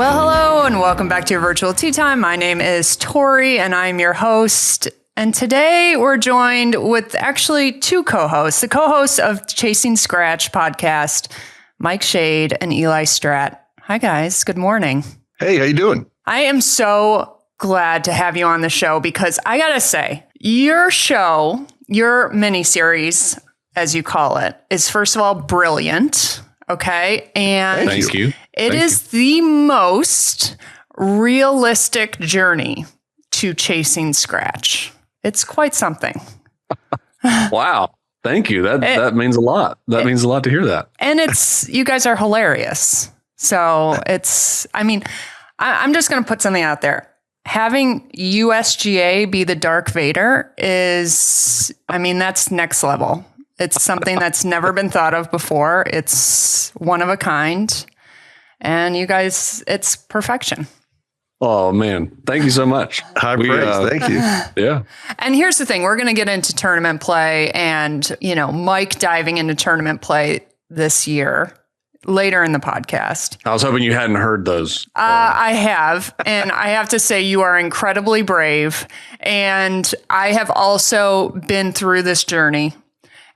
Well, hello, and welcome back to your virtual tea time. My name is Tori, and I'm your host. And today we're joined with actually two co-hosts, the co-hosts of Chasing Scratch podcast, Mike Shade and Eli Stratt. Hi, guys. Good morning. Hey, how you doing? I am so glad to have you on the show because I got to say, your show, your mini-series, as you call it, is first of all brilliant. Okay. And Thank you. It is the most realistic journey to chasing Scratch. It's quite something. Wow. Thank you. That means a lot. That means a lot to hear that. And you guys are hilarious. So I'm just going to put something out there. Having USGA be the Dark Vader that's next level. It's something that's never been thought of before. It's one of a kind. And you guys, it's perfection. Oh, man. Thank you so much. High praise. Thank you. Yeah. And here's the thing. We're going to get into tournament play and, Mike diving into tournament play this year later in the podcast. I was hoping you hadn't heard those. I have. And I have to say you are incredibly brave. And I have also been through this journey.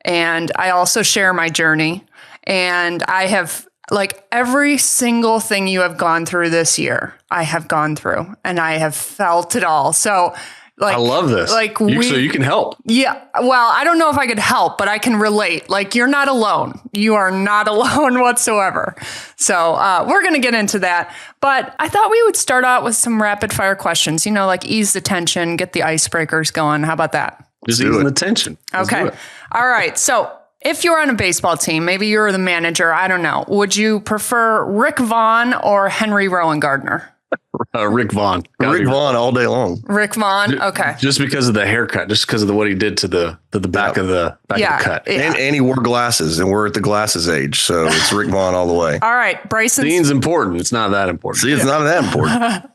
And I also share my journey. And I have, every single thing you have gone through this year, I have gone through. And I have felt it all. So, I love this. So you can help. Yeah. Well, I don't know if I could help, but I can relate. You're not alone. You are not alone whatsoever. So we're going to get into that. But I thought we would start out with some rapid fire questions, ease the tension, get the icebreakers going. How about that? Just easing the tension. Okay. All right. So if you're on a baseball team, maybe you're the manager, I don't know. Would you prefer Rick Vaughn or Henry Rowan Gardner? Rick Vaughn. Rick Vaughn all day long. Rick Vaughn. Okay. Just because of the haircut, just because of what he did to the back of the cut. Yeah. And he wore glasses, and we're at the glasses age, so it's Rick Vaughn all the way. All right, Seeing's important. It's not that important. See, it's not that important.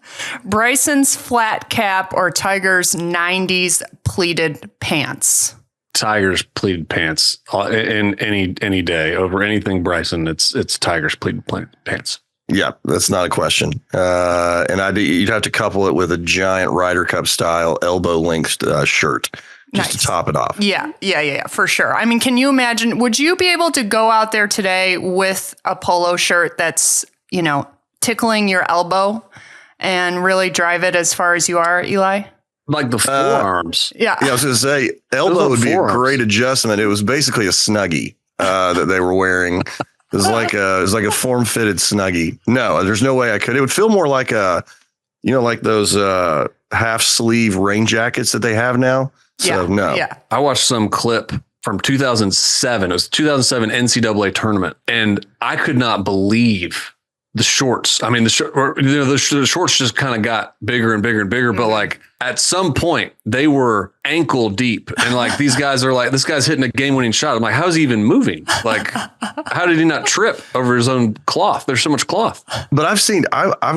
Bryson's flat cap or Tiger's 90s pleated pants? Tiger's pleated pants in any day over anything Bryson. It's Tiger's pleated pants. Yeah, that's not a question. And you'd have to couple it with a giant Ryder Cup style elbow length shirt just to top it off. Yeah, for sure. I mean, can you imagine, would you be able to go out there today with a polo shirt that's, tickling your elbow and really drive it as far as you are, Eli? Like the forearms. Yeah, I was going to say elbow would be a great adjustment. It was basically a Snuggie that they were wearing. It was like a form-fitted Snuggie. No, there's no way I could. It would feel more like like those half-sleeve rain jackets that they have now. So no. Yeah. I watched some clip from 2007. It was the 2007 NCAA tournament, and I could not believe the shorts. I mean, the shorts just kind of got bigger and bigger and bigger. Mm-hmm. But at some point, they were ankle deep, and these guys are this guy's hitting a game-winning shot. I'm like, how's he even moving? How did he not trip over his own cloth? There's so much cloth. But I've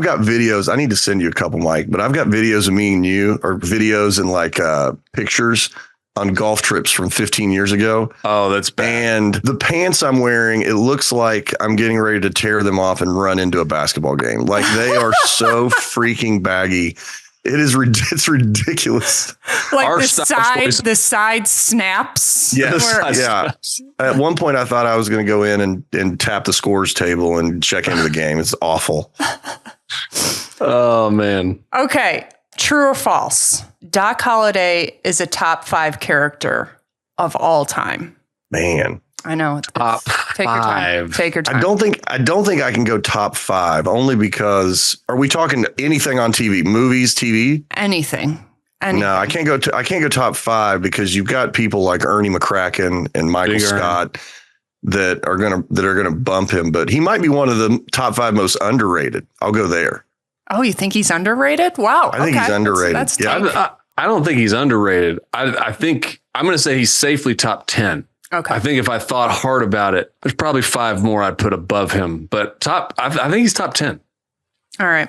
got videos. I need to send you a couple, Mike. But I've got videos of me and you, or videos and pictures on golf trips from 15 years ago. Oh, that's bad. And the pants I'm wearing, it looks like I'm getting ready to tear them off and run into a basketball game. They are so freaking baggy. It's ridiculous. The side snaps. Yes. Yeah. At one point I thought I was going to go in and tap the scores table and check into the game. It's awful. Oh man. Okay. True or false? Doc Holliday is a top 5 character of all time. Man. I know. Top 5. Take your time. I don't think I can go top 5 only because are we talking anything on TV, movies, TV? Anything. No, I can't go top 5 because you've got people like Ernie McCracken and Michael Scott that are gonna bump him, but he might be one of the top 5 most underrated. I'll go there. Oh, you think he's underrated? Wow. I think he's underrated. That's I don't think he's underrated. I think I'm going to say he's safely top 10. Okay. I think if I thought hard about it, there's probably 5 more I'd put above him. But I think he's top 10. All right.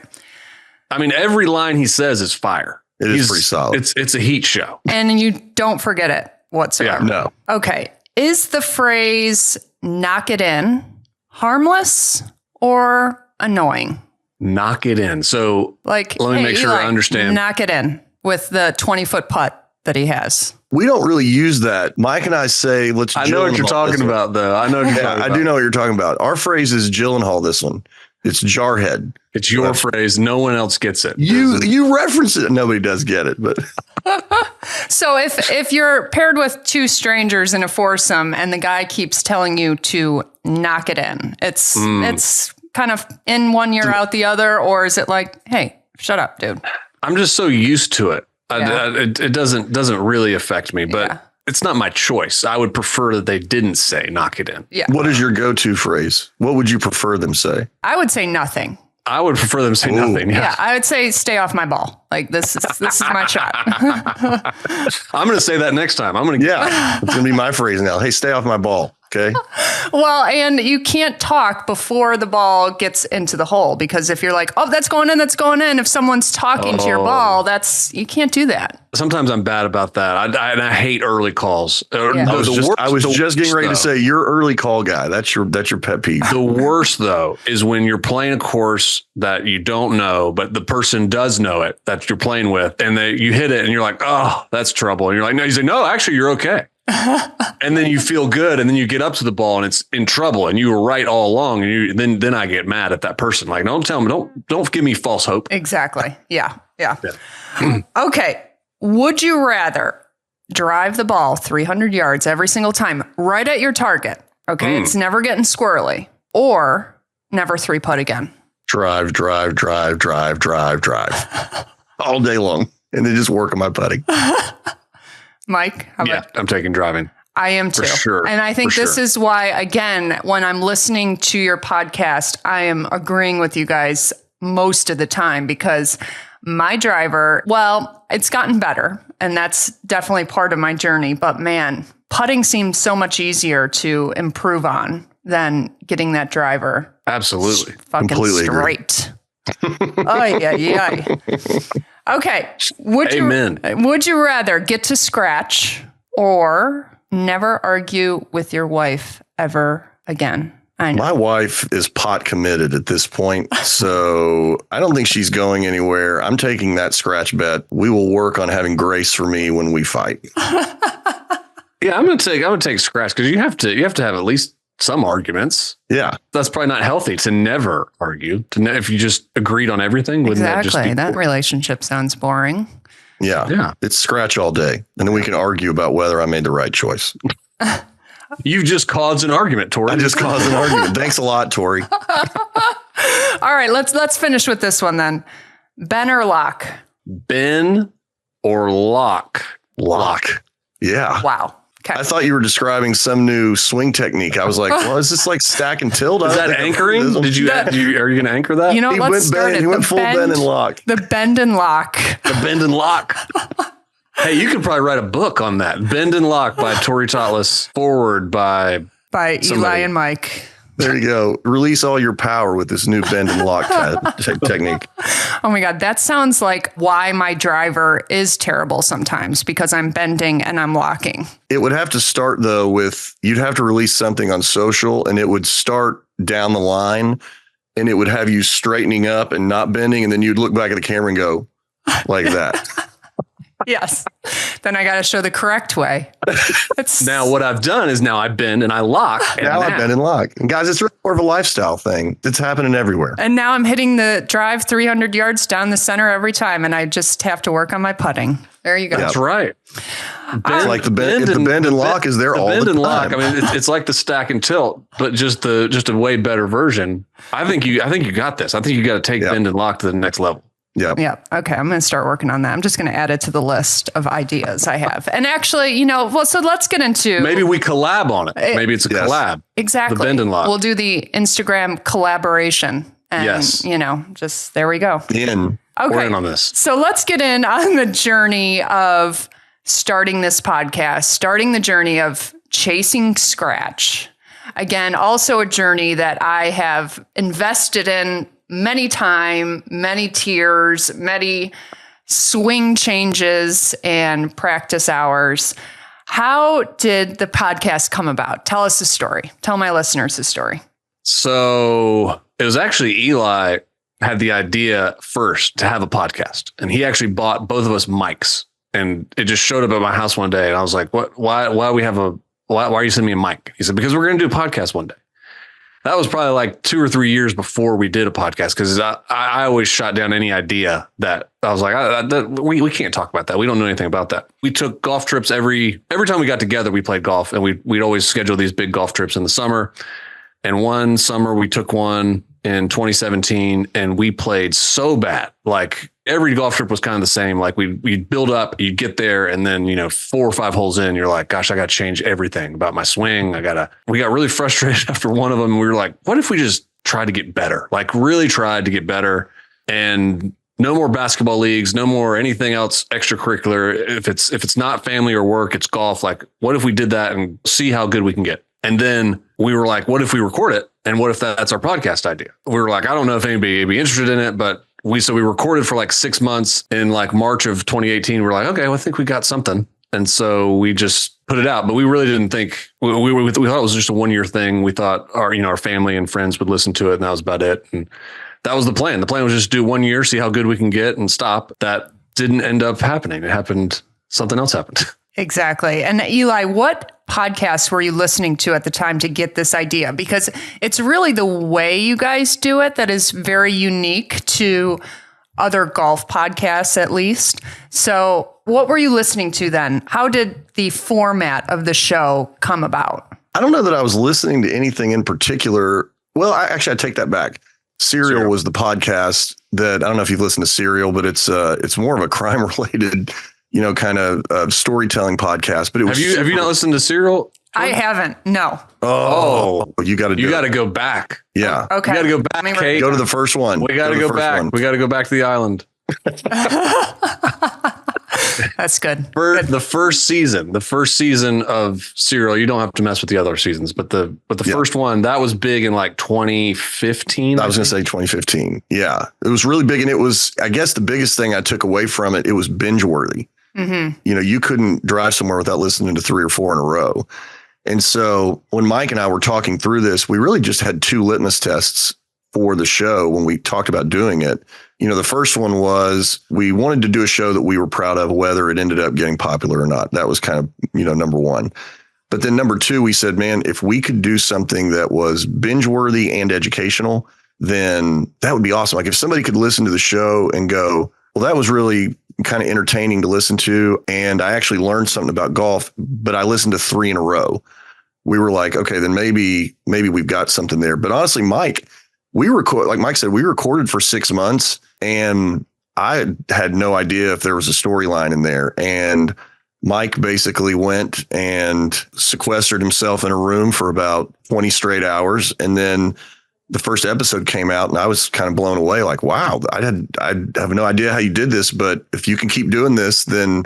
I mean, every line he says is fire. It is pretty solid. It's a heat show. And you don't forget it whatsoever. Yeah, no. Okay. Is the phrase knock it in harmless or annoying? Knock it in. So Like, let me make sure Eli, I understand. Knock it in with the 20-foot putt that he has. We don't really use that. Mike and I say, let's I know what you're Gyllenhaal talking this one. about, though. I know what you're talking I about. do know what you're talking about. Our phrase is Gyllenhaal this one. It's jarhead. It's your phrase. No one else gets it. You reference it. Nobody does get it, but So if you're paired with two strangers in a foursome and the guy keeps telling you to knock it in, it's kind of in one ear out the other, or is it like, hey, shut up, dude? I'm just so used to it. Yeah. It doesn't really affect me, but it's not my choice. I would prefer that they didn't say knock it in. Yeah. what is your go-to phrase? What would you prefer them say? I would say nothing. I would prefer them say nothing. Yeah, I would say stay off my ball. Like this is my shot. I'm going to say that next time. Yeah, it's gonna be my phrase now. Hey, stay off my ball. Okay. Well, and you can't talk before the ball gets into the hole, because if you're like, oh, that's going in, if someone's talking to your ball, you can't do that. Sometimes I'm bad about that. I hate early calls. Yeah. I was just getting ready to say you're early call guy. That's your pet peeve. The worst, though, is when you're playing a course that you don't know, but the person does know it that you're playing with, and you hit it and you're like, oh, that's trouble. And you're like, no, you say, no, actually, you're okay. And then you feel good, and then you get up to the ball and it's in trouble, and you were right all along. And then I get mad at that person. Like, don't tell me, don't give me false hope. Exactly. Yeah. Okay. Would you rather drive the ball 300 yards every single time, right at your target? Okay. It's never getting squirrely, or never three putt again? Drive all day long, and then just work on my putting. Mike, how about I'm taking driving. I am too. For sure. And I think this is why, again, when I'm listening to your podcast, I am agreeing with you guys most of the time, because my driver, well, it's gotten better, and that's definitely part of my journey. But man, putting seems so much easier to improve on than getting that driver Absolutely. fucking Completely straight. Oh, yeah. Okay. Would you rather get to scratch or never argue with your wife ever again? I know. My wife is pot committed at this point, so I don't think she's going anywhere. I'm taking that scratch bet. We will work on having grace for me when we fight. Yeah, I'm gonna take scratch, because you have to have at least some arguments. Yeah, that's probably not healthy to never argue. If you just agreed on everything, wouldn't that just be that relationship sounds boring. Yeah. It's scratch all day, and then we can argue about whether I made the right choice. You just caused an argument, Tori. I just caused an argument. Thanks a lot, Tori. All right, let's finish with this one then. Ben or lock? Ben or lock? Lock. Yeah. Wow. Okay. I thought you were describing some new swing technique. I was like, well, is this like stack and tilt? Is that anchoring? Are you going to anchor that? You know, let's start it. He went full bend and lock. The bend and lock. The bend and lock. Hey, you could probably write a book on that. Bend and Lock by Tori Totlis. Forward by Eli and Mike. There you go. Release all your power with this new bend and lock technique. Oh my God. That sounds like why my driver is terrible sometimes, because I'm bending and I'm locking. It would have to start, though, with you'd have to release something on social, and it would start down the line, and it would have you straightening up and not bending. And then you'd look back at the camera and go like that. Yes. Then I got to show the correct way. Now what I've done is now I bend and I lock. Now I bend and lock. And guys, it's really more of a lifestyle thing. It's happening everywhere. And now I'm hitting the drive 300 yards down the center every time, and I just have to work on my putting. There you go. That's right. It's like the bend and lock is there all the time. Bend and lock. I mean, it's like the stack and tilt, but just a way better version. I think you got this. I think you got to take bend and lock to the next level. Yeah. Okay. I'm going to start working on that. I'm just going to add it to the list of ideas I have. And actually, so let's get into. Maybe we collab on it. Maybe it's a collab. Exactly. The bend and lock. We'll do the Instagram collaboration. And, just there we go. In. Okay. We're in on this. So let's get in on the journey of starting this podcast, starting the journey of chasing scratch. Again, also a journey that I have invested in many time, many tears, many swing changes and practice hours. How did the podcast come about? Tell us the story. Tell my listeners the story. So it was actually Eli had the idea first to have a podcast, and he actually bought both of us mics, and it just showed up at my house one day, and I was like, "What? Why are you sending me a mic?" He said, "Because we're going to do a podcast one day." That was probably like 2 or 3 years before we did a podcast, because I always shot down any idea that I was like, we can't talk about that. We don't know anything about that. We took golf trips every time we got together. We played golf, and we'd always schedule these big golf trips in the summer. And one summer we took one in 2017, and we played so bad. Like every golf trip was kind of the same. Like we'd build up, you'd get there, and then 4 or 5 holes in, you're like, gosh, I got to change everything about my swing. We got really frustrated after one of them. We were like, what if we just tried to get better? Like really tried to get better, and no more basketball leagues, no more anything else extracurricular. If it's not family or work, it's golf. Like what if we did that and see how good we can get? And then we were like, what if we record it? And what if that's our podcast idea? We were like, I don't know if anybody would be interested in it, but we recorded for like 6 months. In like March of 2018, we're like, okay, well, I think we got something. And so we just put it out, but we really didn't think, we thought it was just a 1 year thing. We thought our family and friends would listen to it, and that was about it. And that was the plan. The plan was just do 1 year, see how good we can get, and stop. That didn't end up happening. It happened. Something else happened. Exactly. And Eli, what podcasts were you listening to at the time to get this idea? Because it's really the way you guys do it that is very unique to other golf podcasts, at least. So what were you listening to then? How did the format of the show come about? I don't know that I was listening to anything in particular. Well, I take that back. Serial was the podcast that, I don't know if you've listened to Serial, but it's more of a crime related kind of storytelling podcast. But it was have you not listened to Serial? I haven't. No. Oh, you got to go back. Yeah. Okay. You got to go back. Kate. Go to the first one. We got to go back. We got to go back to the island. That's good. The first season of Serial, you don't have to mess with the other seasons, but the first one, that was big in like 2015. I was going to say 2015. Yeah, it was really big. And it was, I guess the biggest thing I took away from it, it was binge worthy. Mm-hmm. You couldn't drive somewhere without listening to 3 or 4 in a row. And so when Mike and I were talking through this, we really just had 2 litmus tests for the show when we talked about doing it. The first one was we wanted to do a show that we were proud of, whether it ended up getting popular or not. That was kind of, number one. But then number 2, we said, man, if we could do something that was binge worthy and educational, then that would be awesome. Like if somebody could listen to the show and go, well, that was really kind of entertaining to listen to, and I actually learned something about golf, but I listened to 3 in a row. We were like, okay, then maybe we've got something there. But honestly, Mike, like Mike said, we recorded for 6 months, and I had no idea if there was a storyline in there. And Mike basically went and sequestered himself in a room for about 20 straight hours. And then the first episode came out, and I was kind of blown away. Like, wow, I have no idea how you did this, but if you can keep doing this, then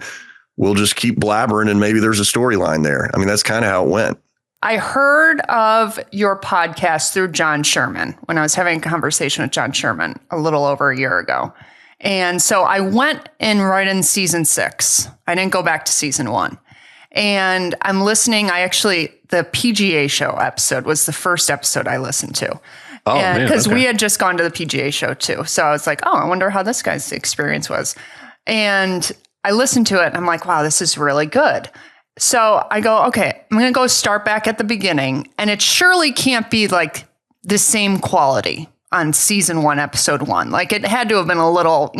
we'll just keep blabbering, and maybe there's a storyline there. I mean, that's kind of how it went. I heard of your podcast through John Sherman when I was having a conversation with John Sherman a little over a year ago. And so I went right in season 6. I didn't go back to season 1. And I'm listening. The PGA show episode was the first episode I listened to. Oh, man. Because we had just gone to the PGA show too. So I was like, I wonder how this guy's experience was. And I listened to it and I'm like, wow, this is really good. So I go, okay, I'm going to go start back at the beginning. And it surely can't be like the same quality on season 1, episode 1. Like it had to have been a little,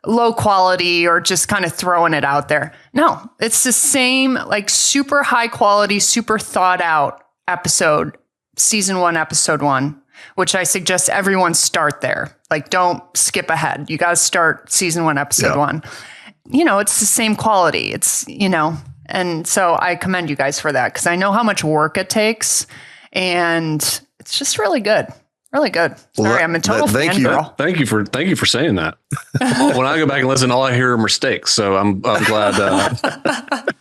low quality or just kind of throwing it out there. No, it's the same, like super high quality, super thought out episode, season 1, episode 1, which I suggest everyone start there. Like don't skip ahead. You got to start season 1, episode 1. It's the same quality. It's, and so I commend you guys for that because I know how much work it takes, and it's just really good. Really good. Sorry, I'm a total fangirl. Thank you for saying that. When I go back and listen, all I hear are mistakes. So I'm glad.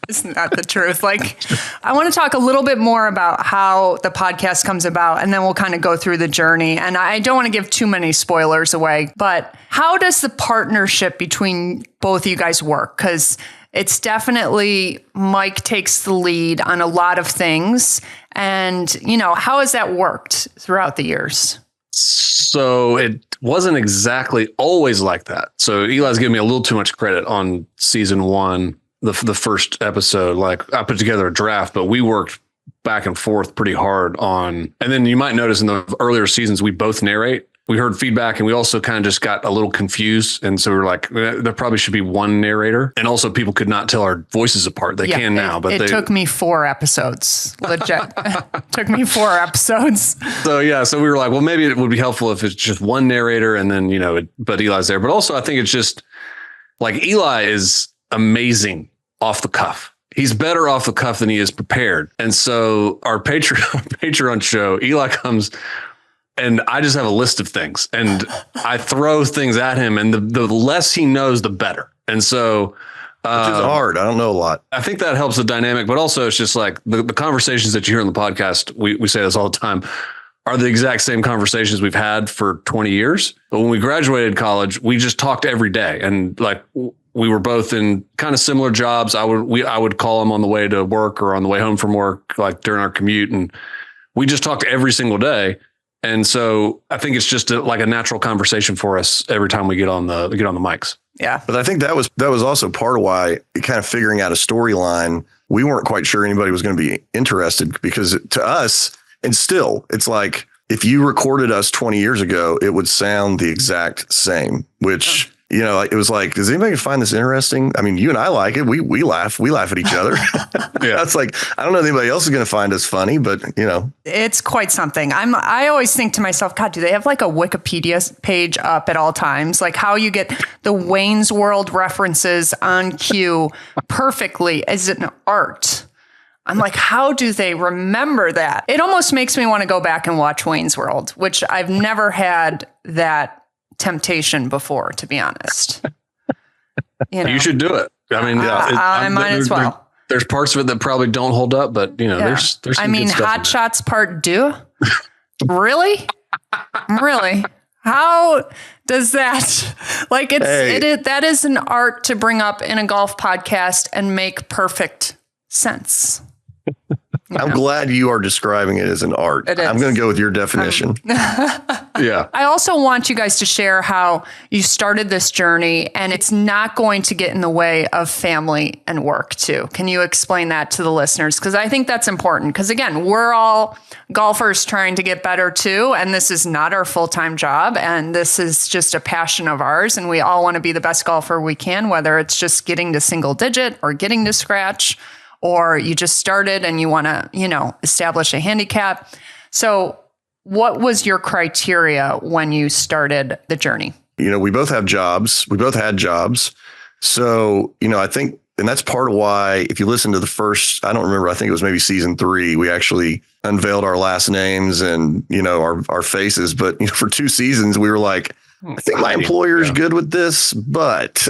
Isn't that the truth? Like, I want to talk a little bit more about how the podcast comes about, and then we'll kind of go through the journey. And I don't want to give too many spoilers away, but how does the partnership between both of you guys work? Because it's definitely Mike takes the lead on a lot of things. And, how has that worked throughout the years? So it wasn't exactly always like that. So Eli's giving me a little too much credit on season 1, the first episode. Like I put together a draft, but we worked back and forth pretty hard on. And then you might notice in the earlier seasons, we both narrate. We heard feedback and we also kind of just got a little confused. And so we were like, there probably should be one narrator. And also people could not tell our voices apart. They can now, but it took me 4 episodes. Legit. Took me 4 episodes. So we were like, well, maybe it would be helpful if it's just one narrator and then, but Eli's there. But also I think it's just like Eli is amazing off the cuff. He's better off the cuff than he is prepared. And so our Patreon show, Eli comes and I just have a list of things and I throw things at him and the less he knows, the better. And so which is hard. I don't know a lot. I think that helps the dynamic, but also it's just like the conversations that you hear on the podcast. We say this all the time are the exact same conversations we've had for 20 years. But when we graduated college, we just talked every day. And like we were both in kind of similar jobs. I would call him on the way to work or on the way home from work, like during our commute. And we just talked every single day. And so I think it's just like a natural conversation for us every time we get on the mics. Yeah. But I think that was also part of why kind of figuring out a storyline, we weren't quite sure anybody was going to be interested because to us, and still it's like, if you recorded us 20 years ago, it would sound the exact same, which, it was like, does anybody find this interesting? I mean, you and I like it. We laugh at each other. Yeah. That's like, I don't know if anybody else is going to find us funny, but it's quite something. I always think to myself, God, do they have like a Wikipedia page up at all times? Like how you get the Wayne's World references on cue perfectly as an art. I'm like, how do they remember that? It almost makes me want to go back and watch Wayne's World, which I've never had that temptation before, to be honest. You should do it. I mean, I might as well. There's parts of it that probably don't hold up, but there's some good stuff Hot Shots Part 2. Really? Really? How does that that is an art to bring up in a golf podcast and make perfect sense. I'm glad you are describing it as an art. I'm going to go with your definition. Yeah. I also want you guys to share how you started this journey and it's not going to get in the way of family and work too. Can you explain that to the listeners? Because I think that's important. Because again, we're all golfers trying to get better too. And this is not our full-time job. And this is just a passion of ours. And we all want to be the best golfer we can, whether it's just getting to single digit or getting to scratch, or you just started and you want to, establish a handicap. So what was your criteria when you started the journey? We both have jobs. We both had jobs. So, I think, and that's part of why, if you listen to the first, I don't remember, I think it was maybe season 3, we actually unveiled our last names and, our faces. But for 2 seasons, we were like, I think my employer's good with this, but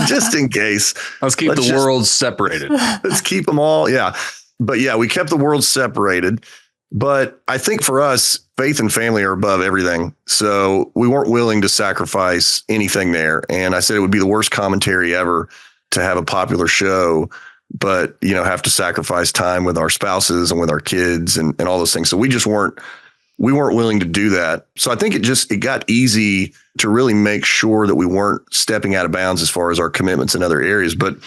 just in case. Let's keep the world separated. Let's keep them all. Yeah. But yeah, we kept the world separated. But I think for us, faith and family are above everything. So we weren't willing to sacrifice anything there. And I said it would be the worst commentary ever to have a popular show, but, have to sacrifice time with our spouses and with our kids and all those things. So we weren't willing to do that. So I think it got easy to really make sure that we weren't stepping out of bounds as far as our commitments in other areas. But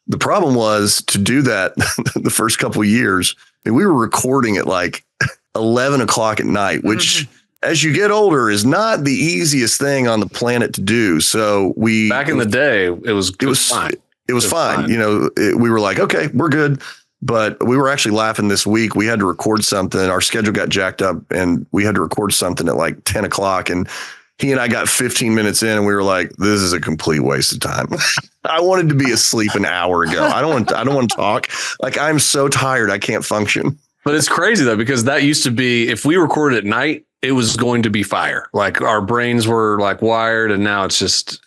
the problem was to do that the first couple of years, and we were recording at like 11 o'clock at night, which as you get older is not the easiest thing on the planet to do. So back in the day, it was fine. It was fine. We were like, okay, we're good. But we were actually laughing this week. We had to record something. Our schedule got jacked up and we had to record something at like 10 o'clock. And he and I got 15 minutes in and we were like, this is a complete waste of time. I wanted to be asleep an hour ago. I don't want to talk. Like, I'm so tired. I can't function. But it's crazy though, because that used to be, if we recorded at night, it was going to be fire. Like our brains were like wired, and now it's just,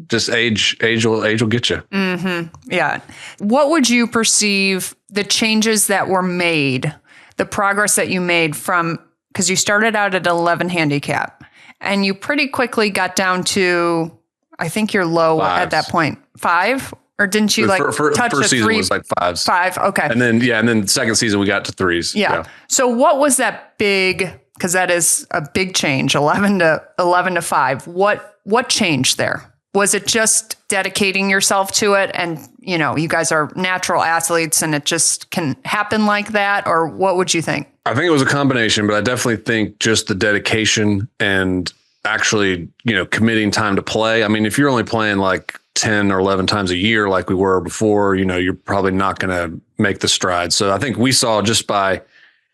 just age will get you. Mm-hmm. Yeah. What would you perceive the changes that were made, the progress that you made because you started out at 11 handicap and you pretty quickly got down to, I think you're low at that point, 5? Or didn't you touch first season 3? Was like 5s. 5. Okay. And then the second season we got to 3s. Yeah. So what was that big because that is a big change, 11 to 5. What changed there? Was it just dedicating yourself to it and, you guys are natural athletes and it just can happen like that? Or what would you think? I think it was a combination, but I definitely think just the dedication and actually, committing time to play. I mean, if you're only playing like 10 or 11 times a year like we were before, you're probably not going to make the stride. So I think we saw just by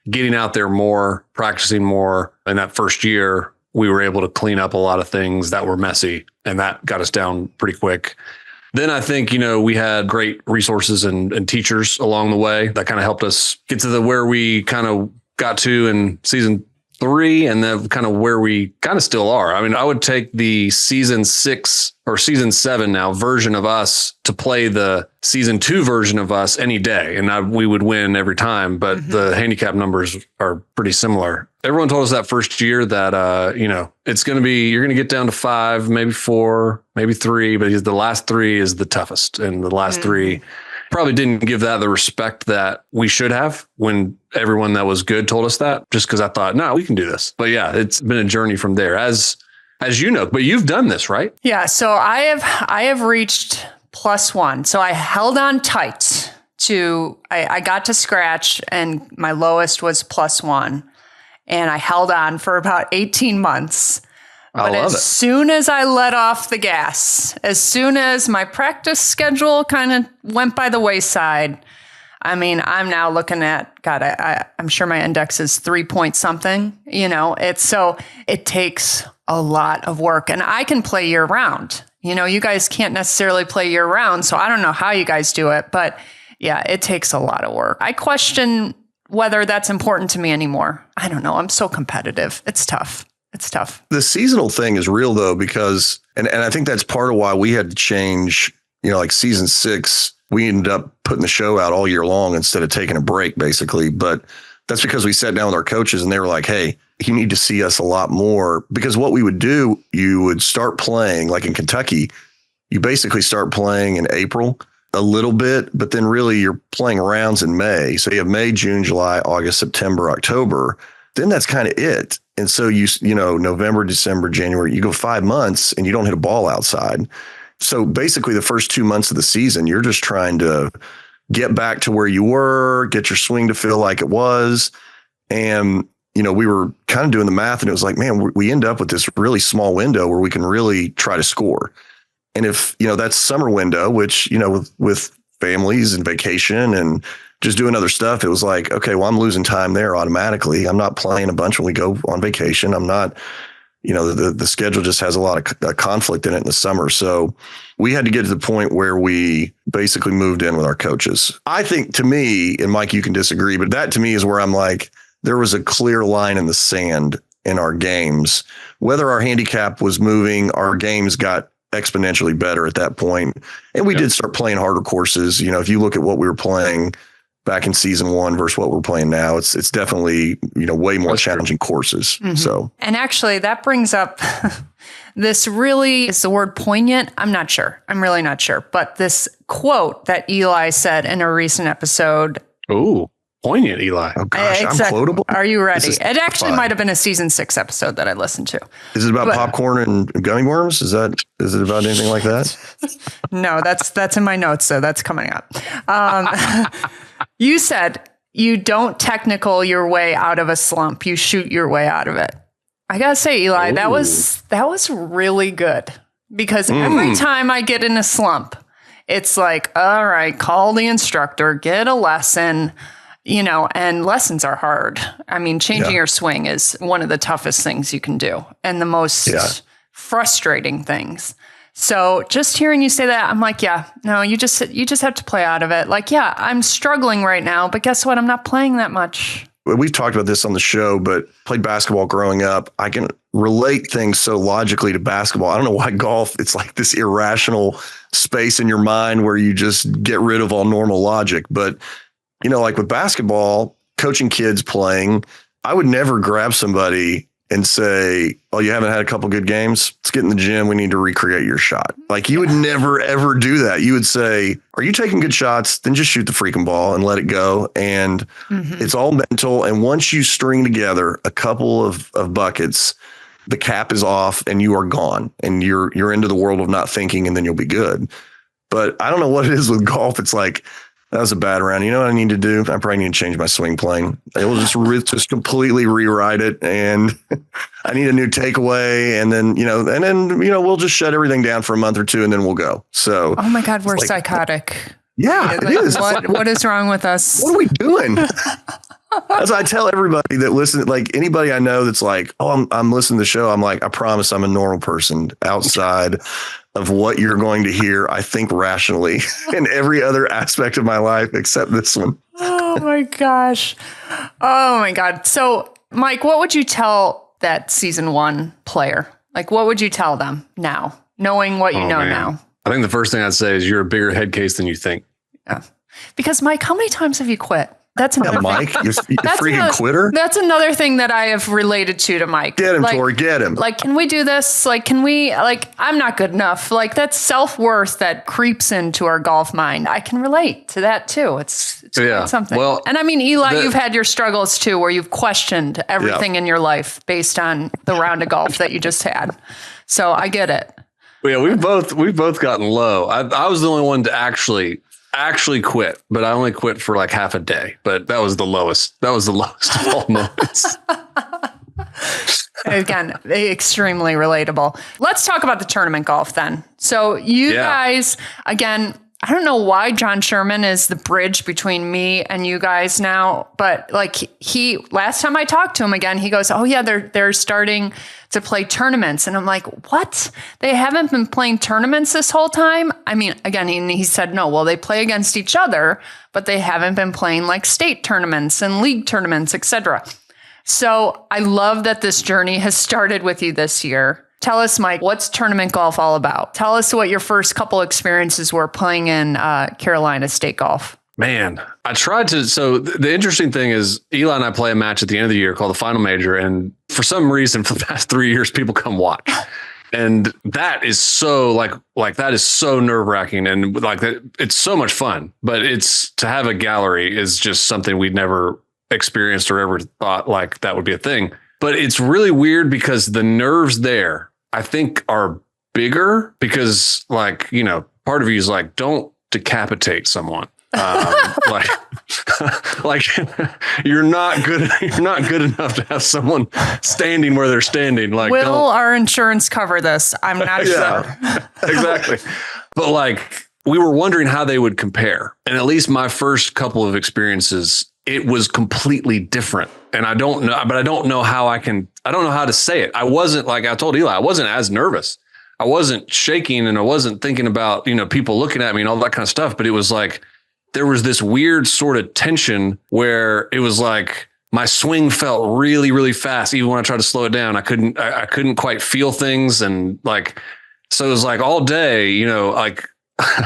getting out there more, practicing more in that first year, we were able to clean up a lot of things that were messy, and that got us down pretty quick. Then I think, we had great resources and teachers along the way that kind of helped us get to where we kind of got to in season 3, and then kind of where we kind of still are. I mean, I would take the season 6 or season 7 now version of us to play the season 2 version of us any day. And we would win every time, but the handicap numbers are pretty similar. Everyone told us that first year that, it's going to be, you're going to get down to 5, maybe 4, maybe 3, but the last 3 is the toughest. And the last 3 probably didn't give that the respect that we should have when everyone that was good told us that, just because I thought, no, we can do this. But yeah, it's been a journey from there as but you've done this, right? Yeah. So I have reached +1. So I held on tight I got to scratch and my lowest was +1, and I held on for about 18 months. But as soon as I let off the gas, as soon as my practice schedule kind of went by the wayside, I mean, I'm now looking at, God, I'm sure my index is 3 point something, it takes a lot of work, and I can play year round. You guys can't necessarily play year round, so I don't know how you guys do it, but yeah, it takes a lot of work. I question whether that's important to me anymore. I don't know. I'm so competitive. It's tough. The seasonal thing is real though, because, and I think that's part of why we had to change, like season 6, we ended up putting the show out all year long instead of taking a break basically. But that's because we sat down with our coaches and they were like, hey, you need to see us a lot more, because what we would do, you would start playing like in Kentucky, you basically start playing in April a little bit, but then really you're playing rounds in May. So you have May, June, July, August, September, October. Then that's kind of it. And so November, December, January, you go 5 months and you don't hit a ball outside. So basically the first 2 months of the season, you're just trying to get back to where you were, get your swing to feel like it was. And, we were kind of doing the math and it was like, man, we end up with this really small window where we can really try to score. And if, that's summer window, which, with families and vacation and just doing other stuff, it was like, okay, well, I'm losing time there automatically. I'm not playing a bunch when we go on vacation. I'm not, the schedule just has a lot of conflict in it in the summer. So we had to get to the point where we basically moved in with our coaches. I think, to me, and Mike, you can disagree, but that to me is where I'm like, there was a clear line in the sand in our games. Whether our handicap was moving, our games got exponentially better at that point. And we did start playing harder courses. If you look at what we were playing back in season 1 versus what we're playing now, it's definitely, way more challenging courses. Mm-hmm. So, and actually that brings up this really, is the word poignant? I'm not sure. I'm really not sure. But this quote that Eli said in a recent episode. Oh, poignant, Eli. Oh gosh, exactly. I'm quotable. Are you ready? It actually might have been a season 6 episode that I listened to. Is it about popcorn and gummy worms? Is it about anything like that? No, that's in my notes. So that's coming up. You said you don't technical your way out of a slump. You shoot your way out of it. I gotta say, Eli, that was really good, because every time I get in a slump, it's like, all right, call the instructor, get a lesson. And lessons are hard. I mean, changing your swing is one of the toughest things you can do and the most frustrating things. So just hearing you say that, I'm like, you just have to play out of it. Like, I'm struggling right now, but guess what? I'm not playing that much. We've talked about this on the show, but played basketball growing up. I can relate things so logically to basketball. I don't know why golf, it's like this irrational space in your mind where you just get rid of all normal logic. But like with basketball, coaching kids playing, I would never grab somebody and say, oh, you haven't had a couple good games? Let's get in the gym. We need to recreate your shot. Like you would never, ever do that. You would say, are you taking good shots? Then just shoot the freaking ball and let it go. And it's all mental. And once you string together a couple of buckets, the cap is off and you are gone and you're into the world of not thinking, and then you'll be good. But I don't know what it is with golf. It's like, that was a bad round. You know what I need to do? I probably need to change my swing plane. It will just completely rewrite it. And I need a new takeaway. And then, we'll just shut everything down for a month or two and then we'll go. So, oh my God, we're psychotic. Yeah, it is. What is wrong with us? What are we doing? As I tell everybody that listen, like anybody I know that's like, oh, I'm listening to the show. I'm like, I promise I'm a normal person outside of what you're going to hear. I think rationally in every other aspect of my life except this one. Oh my gosh. Oh my God. So Mike, what would you tell that season 1 player? Like, what would you tell them now, knowing what you know now? I think the first thing I'd say is you're a bigger head case than you think. Yeah. Because Mike, how many times have you quit? That's another Mike, you're freaking quitter. That's another thing that I have related to Mike. Get him, Tori, get him. Like, can we do this? Like, can we, like, I'm not good enough. Like, that's self-worth that creeps into our golf mind. I can relate to that too. It's something. Well, and I mean, Eli, you've had your struggles too, where you've questioned everything in your life based on the round of golf that you just had. So I get it. Yeah, we've both gotten low. I was the only one to actually quit, but I only quit for like half a day. But that was the lowest. That was the lowest of all moments. Again, extremely relatable. Let's talk about the tournament golf then. So you guys, again, I don't know why John Sherman is the bridge between me and you guys now, but like last time I talked to him again, he goes, oh yeah, they're starting to play tournaments. And I'm like, what? They haven't been playing tournaments this whole time? I mean, again, he said, no, well, they play against each other, but they haven't been playing like state tournaments and league tournaments, etc. So I love that this journey has started with you this year. Tell us, Mike, what's tournament golf all about? Tell us what your first couple experiences were playing in Carolina State Golf. Man, I tried to. So the interesting thing is Eli and I play a match at the end of the year called the Final Major. And for some reason, for the past 3 years, people come watch. And that is so like that is so nerve wracking. And like that, it's so much fun. But it's to have a gallery is just something we'd never experienced or ever thought like that would be a thing. But it's really weird because the nerves there, I think, are bigger because, like, part of you is like, don't decapitate someone. Like you're not good enough to have someone standing where they're standing. Like, will our insurance cover this? I'm not sure. Exactly. But like, we were wondering how they would compare. And at least my first couple of experiences, it was completely different. And I don't know how to say it. I wasn't, like I told Eli, I wasn't as nervous. I wasn't shaking and I wasn't thinking about, people looking at me and all that kind of stuff. But it was like, there was this weird sort of tension where it was like my swing felt really, really fast. Even when I tried to slow it down, I couldn't quite feel things. And like, so it was like all day, like,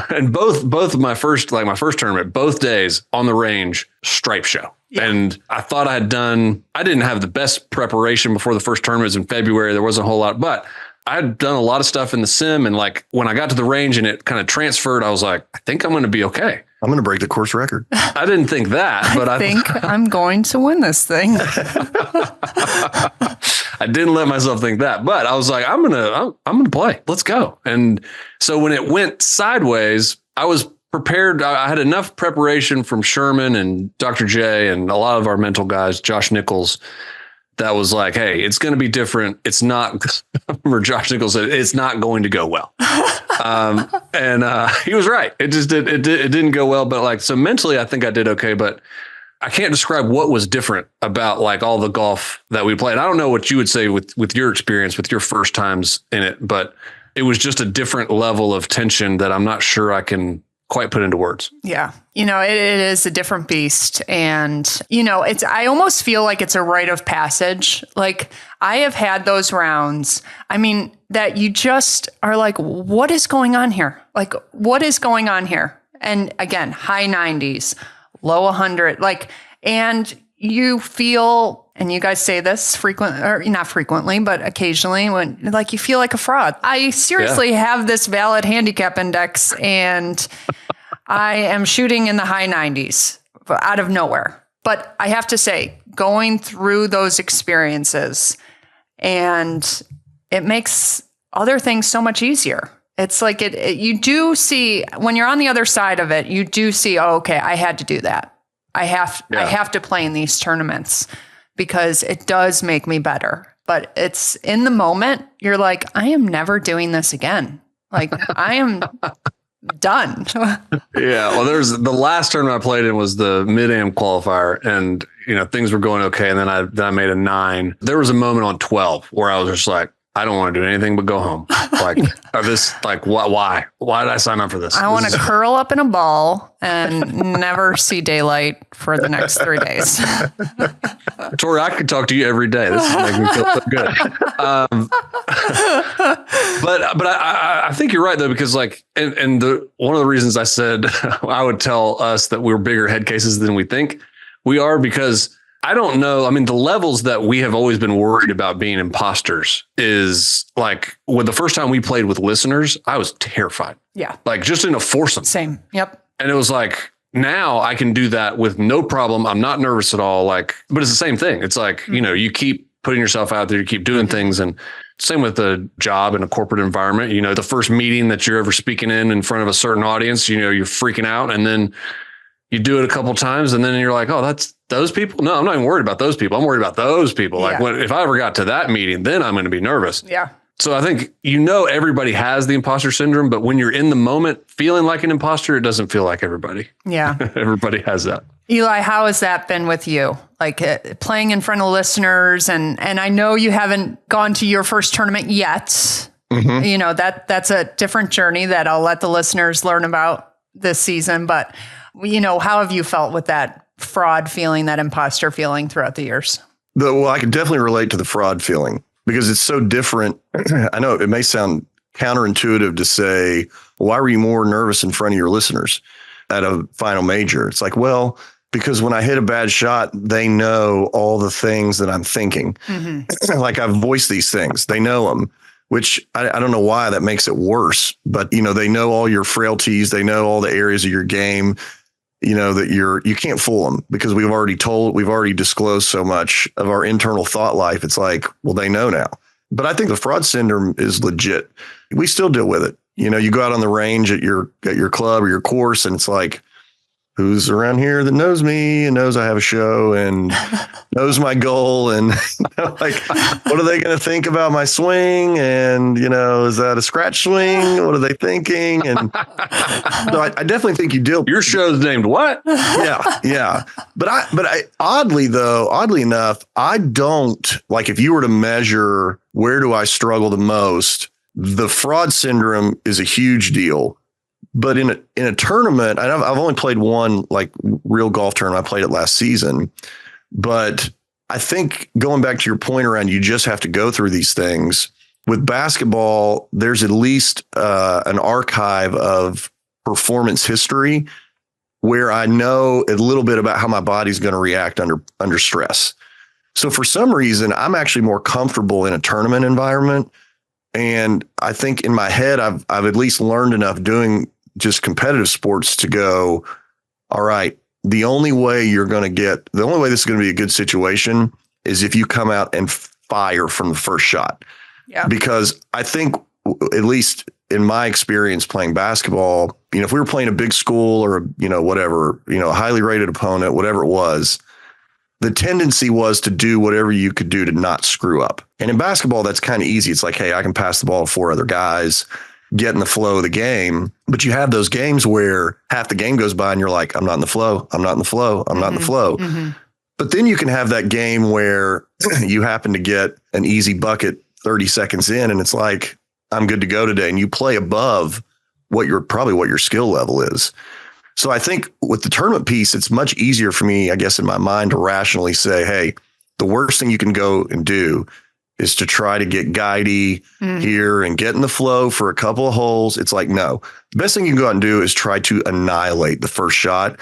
and both of my first tournament, both days on the range, stripe show. Yeah. And I thought I didn't have the best preparation before the first tournament was in February. There wasn't a whole lot, but I had done a lot of stuff in the sim. And like when I got to the range and it kind of transferred, I was like, I think I'm going to be okay. I'm going to break the course record. I didn't think that, but I think I'm going to win this thing. I didn't let myself think that, but I was like, I'm going to play. Let's go. And so when it went sideways, I was prepared. I had enough preparation from Sherman and Dr. J and a lot of our mental guys, Josh Nichols, that was like, hey, it's going to be different. It's not, remember Josh Nichols said, it's not going to go well. And he was right. It just it didn't go well. But like, so mentally, I think I did okay. But I can't describe what was different about like all the golf that we played. I don't know what you would say with your experience, with your first times in it, but it was just a different level of tension that I'm not sure I can quite put into words. Yeah. It is a different beast. And, I almost feel like it's a rite of passage. Like I have had those rounds. I mean, that you just are like, what is going on here? Like, what is going on here? And again, high 90s, low 100, like, and you feel and you guys say this or not frequently, but occasionally when like you feel like a fraud. I seriously have this valid handicap index and I am shooting in the high 90s out of nowhere. But I have to say, going through those experiences, and it makes other things so much easier. It's like you do see when you're on the other side of it, you do see, oh, okay, I had to do that. I have to play in these tournaments because it does make me better. But it's in the moment, you're like, I am never doing this again. Like I am done. Yeah. Well, the last tournament I played in was the mid-am qualifier, and things were going okay. And then I made a 9. There was a moment on 12 where I was just like, I don't want to do anything but go home. Like, why? Why did I sign up for this? I want to curl up in a ball and never see daylight for the next 3 days. Tori, I could talk to you every day. This is making me feel so good. But I think you're right though, because like, and one of the reasons I said I would tell us that we're bigger head cases than we think we are, because I don't know. I mean, the levels that we have always been worried about being imposters is like when the first time we played with listeners, I was terrified. Yeah. Like just in a foursome. Same. Yep. And it was like, now I can do that with no problem. I'm not nervous at all. Like, but it's the same thing. It's like, you keep putting yourself out there, you keep doing things. And same with the job in a corporate environment. The first meeting that you're ever speaking in front of a certain audience, you're freaking out. And then you do it a couple of times and then you're like, oh, that's those people. No, I'm not even worried about those people. I'm worried about those people. Like if I ever got to that meeting, then I'm going to be nervous. Yeah. So I think, everybody has the imposter syndrome, but when you're in the moment feeling like an imposter, it doesn't feel like everybody. Yeah. Everybody has that. Eli, how has that been with you? Like playing in front of listeners, and I know you haven't gone to your first tournament yet. Mm-hmm. That's a different journey that I'll let the listeners learn about this season. But, how have you felt with that fraud feeling, that imposter feeling throughout the years? Well, I can definitely relate to the fraud feeling because it's so different. I know it may sound counterintuitive to say, why were you more nervous in front of your listeners at a final major? It's like, well, because when I hit a bad shot, they know all the things that I'm thinking. Mm-hmm. Like I've voiced these things. They know them, which I don't know why that makes it worse. But, they know all your frailties. They know all the areas of your game, that you can't fool them because we've already disclosed so much of our internal thought life. It's like, well, they know now. But I think the fraud syndrome is legit. We still deal with it. You go out on the range at your club or your course, and it's like, who's around here that knows me and knows I have a show and knows my goal, and like, what are they going to think about my swing? And is that a scratch swing? What are they thinking? And so I definitely think you deal. Your show's named what? Yeah. But oddly enough, I don't like, if you were to measure where do I struggle the most, the fraud syndrome is a huge deal. But in a tournament, I've only played one like real golf tournament. I played it last season, but I think going back to your point around, you just have to go through these things. With basketball, there's at least an archive of performance history where I know a little bit about how my body's going to react under stress. So for some reason, I'm actually more comfortable in a tournament environment. And I think in my head, I've at least learned enough doing just competitive sports to go, all right, the only way this is going to be a good situation is if you come out and fire from the first shot. Yeah. Because I think, at least in my experience playing basketball, if we were playing a big school or, whatever, a highly rated opponent, whatever it was, the tendency was to do whatever you could do to not screw up. And in basketball, that's kind of easy. It's like, hey, I can pass the ball to 4 other guys, get in the flow of the game. But you have those games where half the game goes by and you're like, I'm not in the flow. I'm not in the flow. I'm not in the flow. Mm-hmm. But then you can have that game where you happen to get an easy bucket 30 seconds in and it's like, I'm good to go today. And you play above what your skill level is. So I think with the tournament piece, it's much easier for me, I guess, in my mind to rationally say, hey, the worst thing you can go and do is to try to get guidey here and get in the flow for a couple of holes. It's like, no, the best thing you can go out and do is try to annihilate the first shot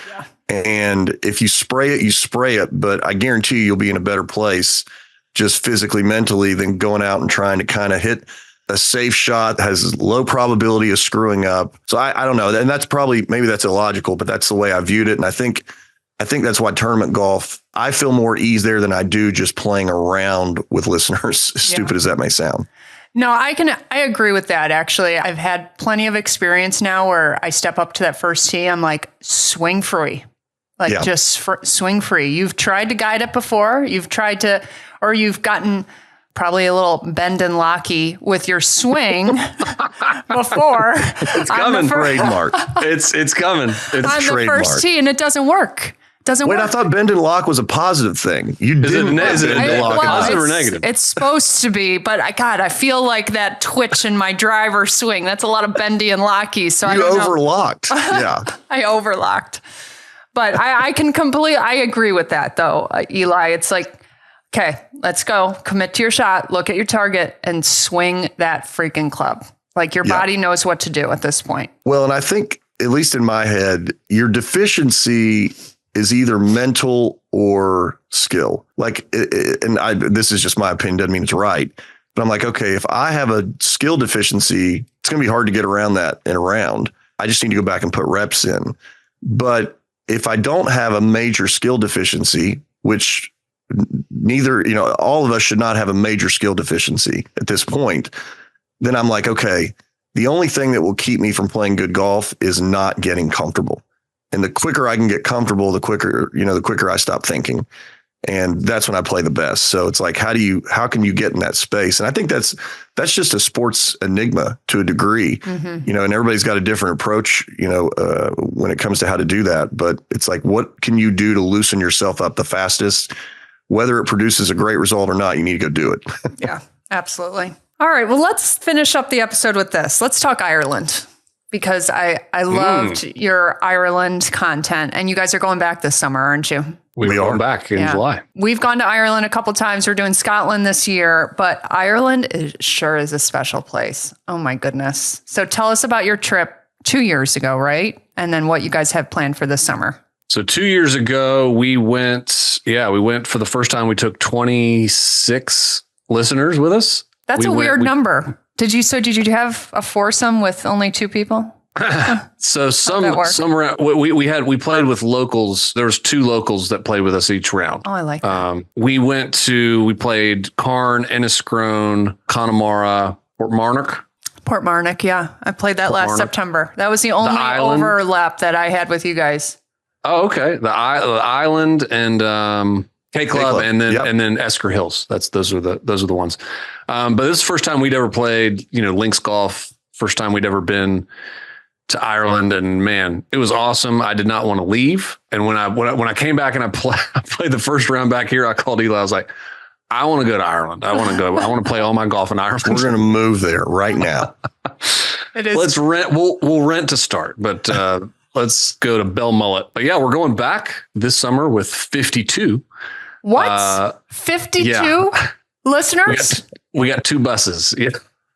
And if you spray it, you spray it. But I guarantee you'll be in a better place just physically, mentally, than going out and trying to kind of hit a safe shot that has low probability of screwing up. So I don't know. And that's probably, maybe that's illogical, but that's the way I viewed it. And I think that's why tournament golf, I feel more ease there than I do just playing around with listeners, as stupid as that may sound. No, I agree with that. Actually, I've had plenty of experience now where I step up to that first tee. I'm like, swing free, swing free. You've tried to guide it before. You've gotten probably a little bend and locky with your swing before. It's coming. Trademark. It's coming. It's on the first tee, and it doesn't work. Wait, I thought bend and lock was a positive thing. You didn't. Is it positive or negative? It's supposed to be, but I feel like that twitch in my driver swing. That's a lot of bendy and locky. So you overlocked. Yeah, I overlocked. But I agree with that though, Eli. It's like, okay, let's go. Commit to your shot. Look at your target and swing that freaking club. Like your body knows what to do at this point. Well, and I think, at least in my head, your deficiency is either mental or skill. This is just my opinion, doesn't mean it's right. But I'm like, okay, if I have a skill deficiency, it's going to be hard to get around that in a round. I just need to go back and put reps in. But if I don't have a major skill deficiency, which all of us should not have a major skill deficiency at this point, then I'm like, okay, the only thing that will keep me from playing good golf is not getting comfortable. And the quicker I can get comfortable, the quicker I stop thinking. And that's when I play the best. So it's like, how can you get in that space? And I think that's just a sports enigma to a degree, and everybody's got a different approach, when it comes to how to do that. But it's like, what can you do to loosen yourself up the fastest? Whether it produces a great result or not, you need to go do it. Yeah, absolutely. All right. Well, let's finish up the episode with this. Let's talk Ireland, because I loved your Ireland content, and you guys are going back this summer, aren't you? We are back in July. We've gone to Ireland a couple times. We're doing Scotland this year, but Ireland is a special place. Oh my goodness. So tell us about your trip 2 years ago, right? And then what you guys have planned for this summer. So 2 years ago, we went for the first time. We took 26 listeners with us. That's a weird number. Did you have a foursome with only two people? So we played with locals. There was two locals that played with us each round. Oh, I like that. We played Cairn, Enniscrone, Connemara, Port Marnock. Yeah. I played that last September. That was the only overlap that I had with you guys. Oh, okay. The island and K Club and then Esker Hills. Those are the ones. But this is the first time we'd ever played, links golf. First time we'd ever been to Ireland, and man, it was awesome. I did not want to leave. And when I came back and I played the first round back here, I called Eli. I was like, I want to go to Ireland. I want to play all my golf in Ireland. We're going to move there right now. It is. Let's rent. We'll rent to start, but let's go to Belmullet. But yeah, we're going back this summer with 52. What? 52 listeners? We got two buses. Yeah.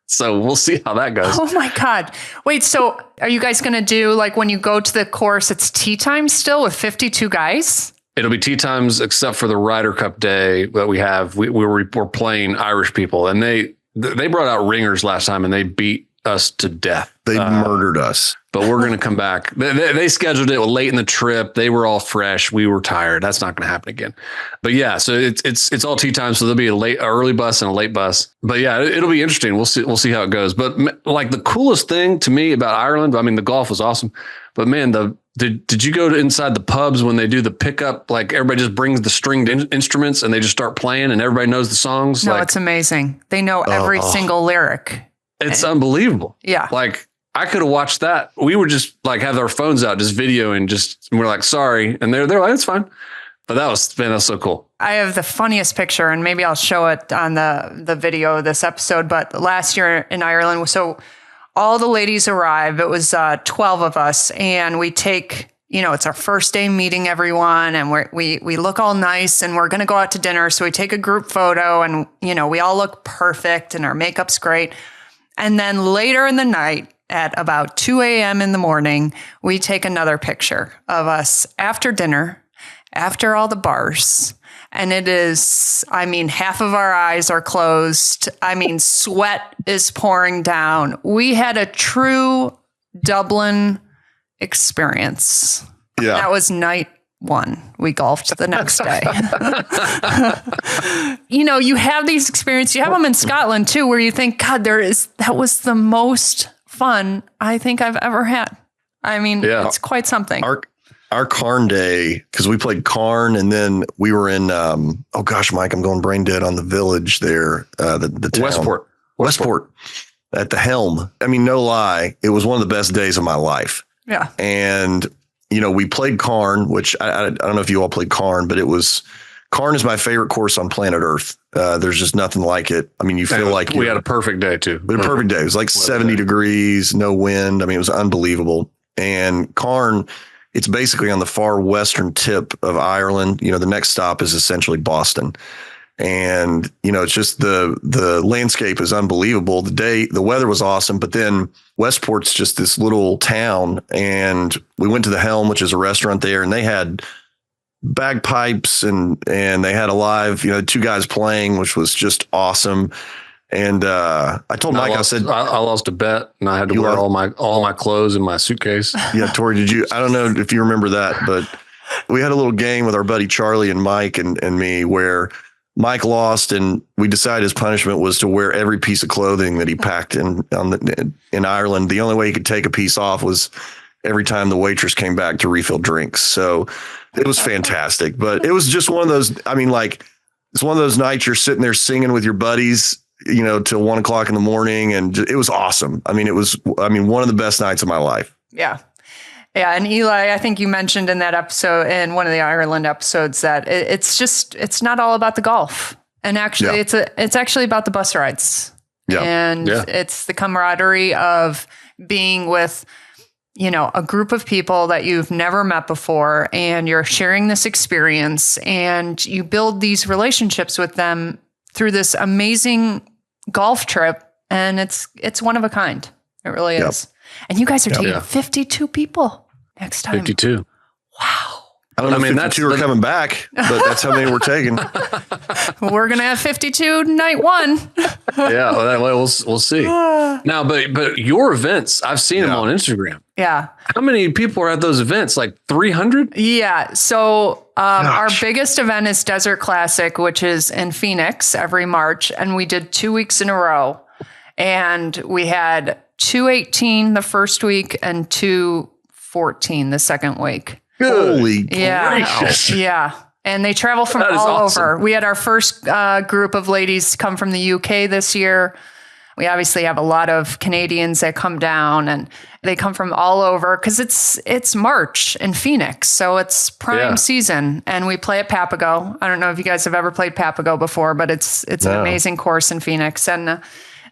So we'll see how that goes. Oh my God. Wait, so are you guys going to do, like, when you go to the course, it's tee time still with 52 guys? It'll be tee times except for the Ryder Cup day that we have. We're playing Irish people, and they brought out ringers last time and they beat us to death. They murdered us. But we're going to come back. They scheduled it late in the trip. They were all fresh. We were tired. That's not going to happen again. But yeah, so it's all tee time. So there'll be an early bus and a late bus. But yeah, it'll be interesting. We'll see how it goes. But like the coolest thing to me about Ireland, I mean, the golf was awesome. But man, did you go to inside the pubs when they do the pickup? Like everybody just brings the stringed instruments and they just start playing and everybody knows the songs. No, it's amazing. They know every single lyric. It's unbelievable. Yeah. Like I could have watched that. We would just like have our phones out, just videoing, and we're like, sorry. And they're like, it's fine. But that was so cool. I have the funniest picture, and maybe I'll show it on the video of this episode. But last year in Ireland, so all the ladies arrive. It was 12 of us, and we take, it's our first day meeting everyone, and we look all nice, and we're going to go out to dinner. So we take a group photo, and, we all look perfect, and our makeup's great. And then later in the night, at about 2 a.m. in the morning, we take another picture of us after dinner, after all the bars. And it is, I mean, half of our eyes are closed. I mean, sweat is pouring down. We had a true Dublin experience. Yeah. That was night one. We golfed the next day. You know, you have these experiences. You have them in Scotland too, where you think, God, that was the most fun I think I've ever had. I mean, it's quite something. Our Carn day, because we played Carn, and then we were in, oh gosh, Mike, I'm going brain dead on the village there, the town. Westport at the Helm. I mean, no lie, it was one of the best days of my life. Yeah. And, you know, we played Carn, which I don't know if you all played Carn, but Carn is my favorite course on planet Earth. There's just nothing like it. I mean, you feel like we had a perfect day too. We had a perfect day. It was like 70 degrees, no wind. I mean, it was unbelievable. And Carn, it's basically on the far western tip of Ireland. You know, the next stop is essentially Boston. And, you know, it's just the landscape is unbelievable. The weather was awesome, but then Westport's just this little town, and we went to the Helm, which is a restaurant there, and they had bagpipes and they had a live, you know, two guys playing, which was just awesome. And I told Mike, I said, I lost a bet and I had to wear all my clothes in my suitcase. Yeah, Tori, I don't know if you remember that, but we had a little game with our buddy Charlie and Mike and me where Mike lost, and we decided his punishment was to wear every piece of clothing that he packed in Ireland. The only way he could take a piece off was every time the waitress came back to refill drinks. So it was fantastic, but it was just one of those, I mean, like, it's one of those nights you're sitting there singing with your buddies, you know, till 1 o'clock in the morning. And it was awesome. I mean, one of the best nights of my life. Yeah. Yeah. And Eli, I think you mentioned in that episode, in one of the Ireland episodes, that it's not all about the golf. And actually it's actually about the bus rides. Yeah. And it's the camaraderie of being with, you know, a group of people that you've never met before, and you're sharing this experience, and you build these relationships with them through this amazing golf trip. And it's one of a kind. It really is. And you guys are taking 52 people next time. 52. Wow. I don't know if 52 are coming back, but that's how many we're taking. We're going to have 52 night one. Yeah, well, we'll see. Now, but your events, I've seen them on Instagram. Yeah. How many people are at those events? Like 300? Yeah. So our biggest event is Desert Classic, which is in Phoenix every March. And we did 2 weeks in a row. And we had 218 the first week and 214 the second week. Holy gracious. Yeah. And they travel from all over. We had our first group of ladies come from the UK this year. We obviously have a lot of Canadians that come down, and they come from all over because it's March in Phoenix. So it's prime season, and we play at Papago. I don't know if you guys have ever played Papago before, but it's an amazing course in Phoenix, and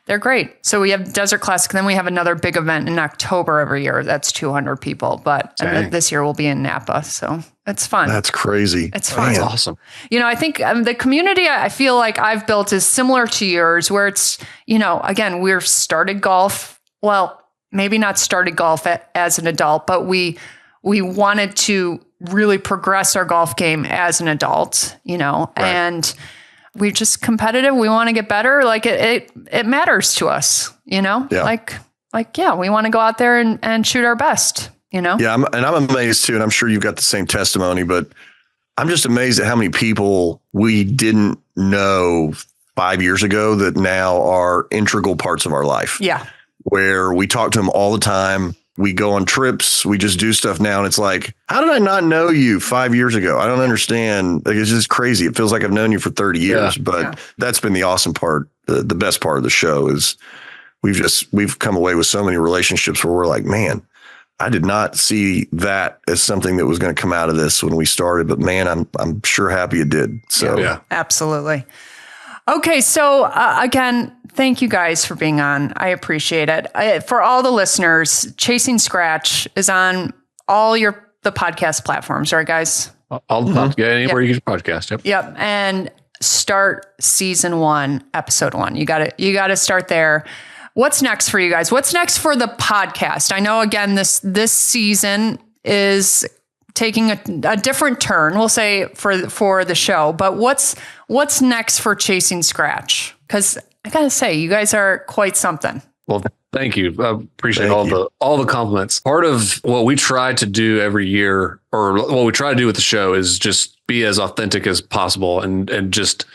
they're great. So we have Desert Classic. Then we have another big event in October every year. That's 200 people. But this year we'll be in Napa. So it's fun. That's crazy. It's fun. That's awesome. You know, I think the community I feel like I've built is similar to yours, where it's, you know, again, we've started golf. Well, maybe not started golf as an adult, but we wanted to really progress our golf game as an adult, you know, and we're just competitive. We want to get better. Like it matters to us, you know, like, we want to go out there and shoot our best, you know? Yeah. I'm amazed too. And I'm sure you've got the same testimony, but I'm just amazed at how many people we didn't know 5 years ago that now are integral parts of our life. Yeah. Where we talk to them all the time. We go on trips. We just do stuff now. And it's like, how did I not know you 5 years ago? I don't understand. Like, it's just crazy. It feels like I've known you for 30 years, but that's been the awesome part. The best part of the show is we've come away with so many relationships where we're like, man, I did not see that as something that was going to come out of this when we started, but man, I'm sure happy it did. So absolutely. Okay. So again, thank you guys for being on. I appreciate it. For all the listeners, Chasing Scratch is on all the podcast platforms, right, guys? Anywhere you get your podcast. Yep. And start season 1, episode 1. You got to start there. What's next for you guys? What's next for the podcast? I know, again, this season is taking a different turn, we'll say, for the show. But what's next for Chasing Scratch? Because I gotta say, you guys are quite something. Well, thank you. I appreciate all the compliments. Part of what we try to do every year, or what we try to do with the show, is just be as authentic as possible, and just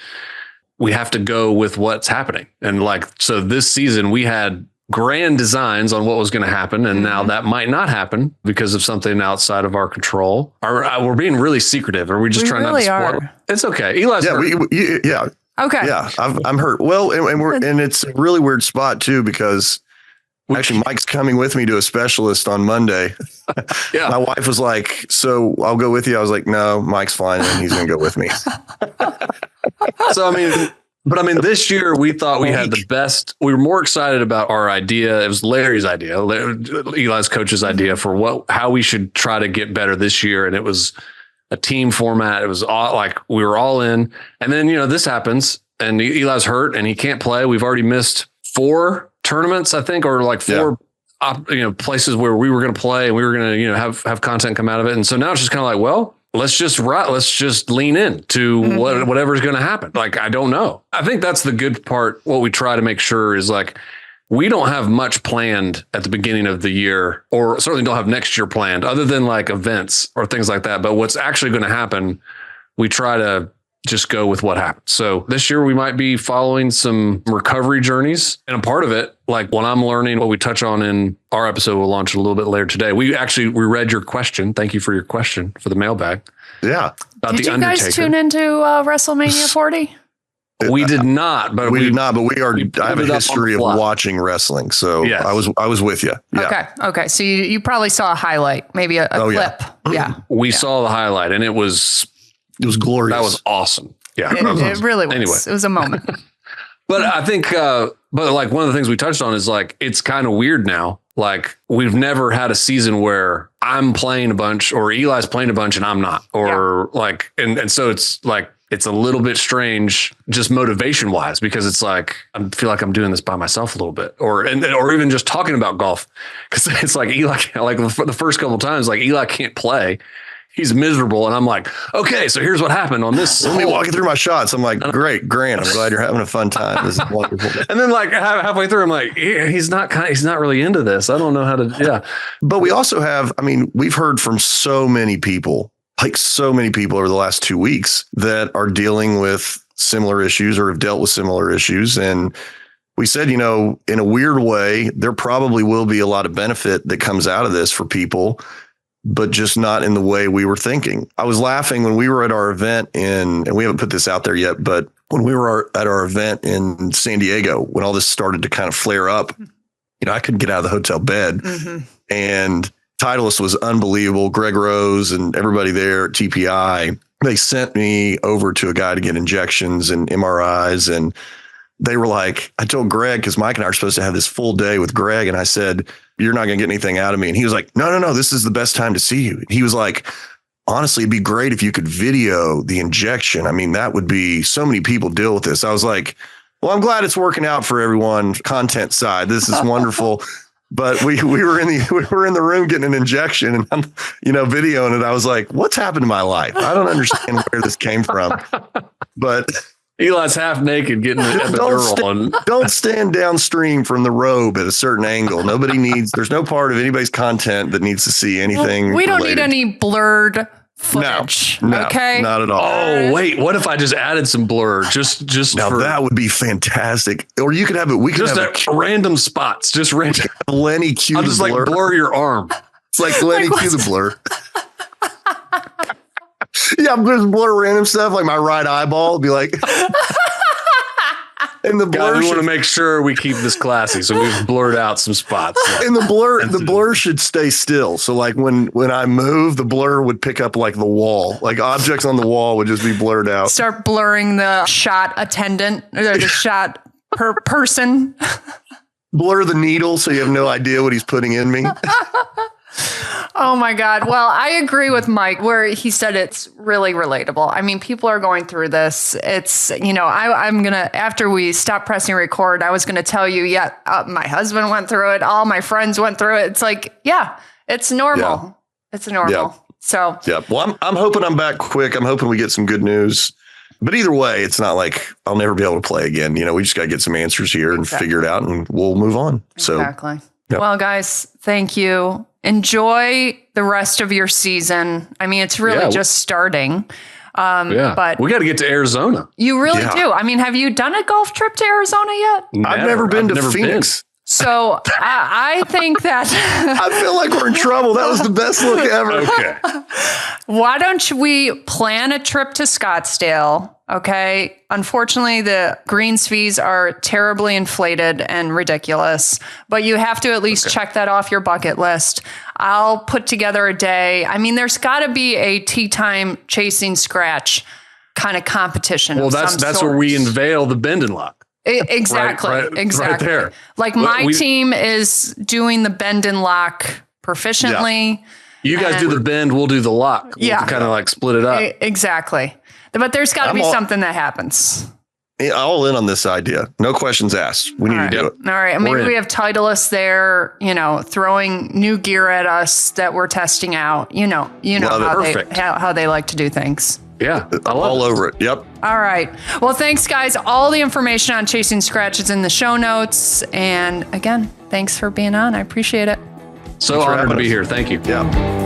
we have to go with what's happening. And so this season we had grand designs on what was going to happen, and now that might not happen because of something outside of our control. We're being really secretive, or we just trying really not to spoil? It's okay. Eli's hurt. Yeah. Okay. Yeah, I'm hurt. Well, and it's a really weird spot too, because actually Mike's coming with me to a specialist on Monday. Yeah. My wife was like, "So I'll go with you." I was like, "No, Mike's flying in. He's going to go with me." So this year we thought we had the best. We were more excited about our idea. It was Larry's idea, Eli's coach's idea for how we should try to get better this year, and it was a team format. It was all we were all in. And then, this happens, and Eli's hurt and he can't play. We've already missed 4 tournaments, I think, or 4, places where we were going to play and we were going to, have content come out of it. And so now it's just kind of well, let's just lean in to whatever's going to happen. I don't know. I think that's the good part. What we try to make sure is we don't have much planned at the beginning of the year, or certainly don't have next year planned, other than events or things like that. But what's actually going to happen, we try to just go with what happens. So this year we might be following some recovery journeys, and a part of it, what I'm learning, what we touch on in our episode, we'll launch a little bit later today. We read your question. Thank you for your question for the mailbag. Yeah. Did you guys tune into WrestleMania 40? We did not, but we I have a history of watching wrestling. So yes. I was with you. Yeah. Okay. So you probably saw a highlight, maybe a clip. Yeah. We saw the highlight, and it was glorious. That was awesome. Yeah. It really was. Anyway. It was a moment. But I think, one of the things we touched on is it's kind of weird now. We've never had a season where I'm playing a bunch or Eli's playing a bunch and I'm not, or and so it's a little bit strange, just motivation wise, because it's I feel like I'm doing this by myself a little bit, or even just talking about golf, because it's Eli, the first couple of times, Eli can't play. He's miserable. And I'm okay, so here's what happened on this. Let me walk you through my shots. I'm great, Grant. I'm glad you're having a fun time. This is wonderful. And then halfway through, I'm he's not really into this. I don't know how to, yeah. But we also have, we've heard from so many people over the last 2 weeks that are dealing with similar issues or have dealt with similar issues. And we said, in a weird way, there probably will be a lot of benefit that comes out of this for people, but just not in the way we were thinking. I was laughing when we were at our event and we haven't put this out there yet, but when we were at our event in San Diego, when all this started to kind of flare up, I couldn't get out of the hotel bed, and Titleist was unbelievable. Greg Rose and everybody there at TPI, they sent me over to a guy to get injections and MRIs. And they were I told Greg, because Mike and I are supposed to have this full day with Greg. And I said, "You're not going to get anything out of me." And he was no, this is the best time to see you. And he was "Honestly, it'd be great if you could video the injection. That would be, so many people deal with this." I was well, I'm glad it's working out for everyone. Content side, this is wonderful. But we were in the room getting an injection, and I'm, videoing it. I was what's happened to my life? I don't understand where this came from. But Eli's half naked getting an epidural. Don't stand downstream from the robe at a certain angle. There's no part of anybody's content that needs to see anything. We don't need any blurred footage. No, okay, not at all. Oh wait, what if I just added some blur? Just now that would be fantastic. Or you could have it. We could have random spots. Just random. Lenny Q. I'll just blur your arm. It's Lenny Q the blur. Yeah, I'm just blur random stuff my right eyeball would be and the blur. We want to make sure we keep this classy, so we've blurred out some spots. And the blur should stay still. So when I move, the blur would pick up the wall, objects on the wall would just be blurred out. Start blurring the shot attendant or the shot person. Blur the needle so you have no idea what he's putting in me. Oh my God. Well, I agree with Mike where he said it's really relatable. I mean, people are going through this. It's, I'm going to, after we stop pressing record, I was going to tell you, my husband went through it. All my friends went through it. It's like, it's normal. Yeah. It's normal. Yeah. So, well, I'm hoping I'm back quick. I'm hoping we get some good news. But either way, it's not like I'll never be able to play again. We just got to get some answers here and figure it out, and we'll move on. Exactly. So, well, guys, thank you. Enjoy the rest of your season. I mean, it's really just starting. But we got to get to Arizona. You really do. I mean, have you done a golf trip to Arizona yet? I've never been to Phoenix. So I think that I feel like we're in trouble. That was the best look ever. Okay. Why don't we plan a trip to Scottsdale? Okay. Unfortunately, the greens fees are terribly inflated and ridiculous, but you have to at least check that off your bucket list. I'll put together a day. I mean, there's got to be a tee time chasing scratch kind of competition. Well, that's where we unveil the bend and lock. Exactly. Exactly. Right there. Like my team is doing the bend and lock proficiently. Yeah. You guys do the bend, we'll do the lock. We'll kind of like split it up. Exactly. But there's got to be something that happens. All in on this idea. No questions asked. We need to do it. All right. Maybe we have Titleist there, throwing new gear at us that we're testing out. You know how they like to do things. Yeah, all over it. Yep. All right. Well, thanks, guys. All the information on Chasing Scratch is in the show notes. And again, thanks for being on. I appreciate it. So honored to be here. Thank you. Yeah.